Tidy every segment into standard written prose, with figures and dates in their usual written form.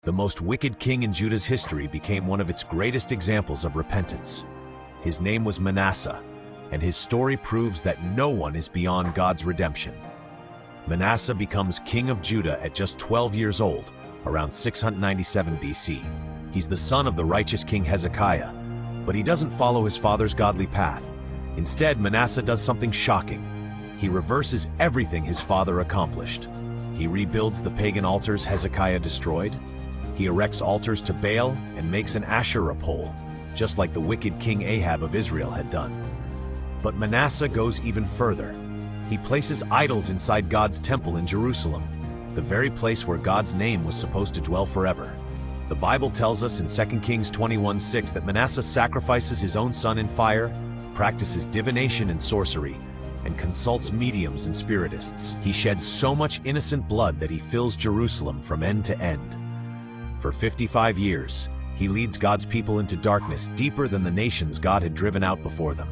the most wicked king in Judah's history, became one of its greatest examples of repentance. His name was Manasseh, and his story proves that no one is beyond God's redemption. Manasseh becomes king of Judah at just 12 years old, around 697 BC. He's the son of the righteous King Hezekiah, but he doesn't follow his father's godly path. Instead, Manasseh does something shocking. He reverses everything his father accomplished. He rebuilds the pagan altars Hezekiah destroyed. He erects altars to Baal and makes an Asherah pole, just like the wicked King Ahab of Israel had done. But Manasseh goes even further. He places idols inside God's temple in Jerusalem, the very place where God's name was supposed to dwell forever. The Bible tells us in 2 Kings 21:6 that Manasseh sacrifices his own son in fire, practices divination and sorcery, and consults mediums and spiritists. He sheds so much innocent blood that he fills Jerusalem from end to end. For 55 years, he leads God's people into darkness deeper than the nations God had driven out before them.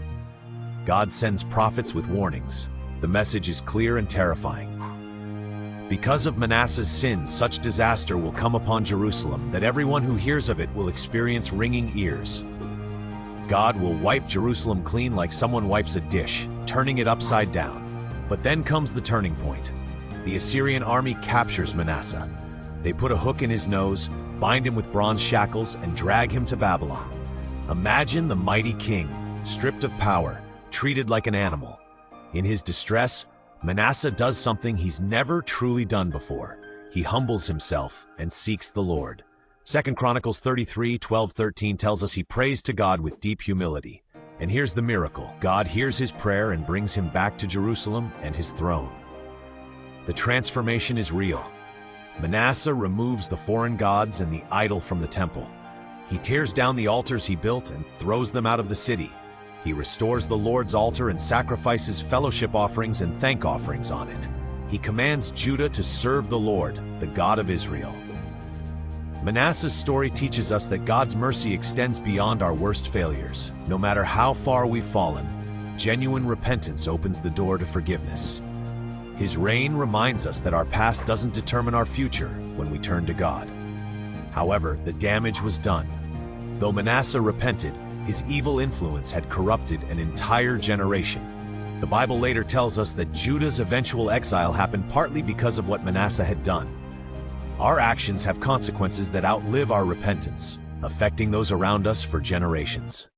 God sends prophets with warnings. The message is clear and terrifying. Because of Manasseh's sins, such disaster will come upon Jerusalem that everyone who hears of it will experience ringing ears. God will wipe Jerusalem clean like someone wipes a dish, turning it upside down. But then comes the turning point. The Assyrian army captures Manasseh. They put a hook in his nose, bind him with bronze shackles, and drag him to Babylon. Imagine the mighty king, stripped of power, treated like an animal. In his distress, Manasseh does something he's never truly done before. He humbles himself and seeks the Lord. 2 Chronicles 33:12-13 tells us he prays to God with deep humility. And here's the miracle. God hears his prayer and brings him back to Jerusalem and his throne. The transformation is real. Manasseh removes the foreign gods and the idol from the temple. He tears down the altars he built and throws them out of the city. He restores the Lord's altar and sacrifices fellowship offerings and thank offerings on it. He commands Judah to serve the Lord, the God of Israel. Manasseh's story teaches us that God's mercy extends beyond our worst failures. No matter how far we've fallen, genuine repentance opens the door to forgiveness. His reign reminds us that our past doesn't determine our future when we turn to God. However, the damage was done. Though Manasseh repented, his evil influence had corrupted an entire generation. The Bible later tells us that Judah's eventual exile happened partly because of what Manasseh had done. Our actions have consequences that outlive our repentance, affecting those around us for generations.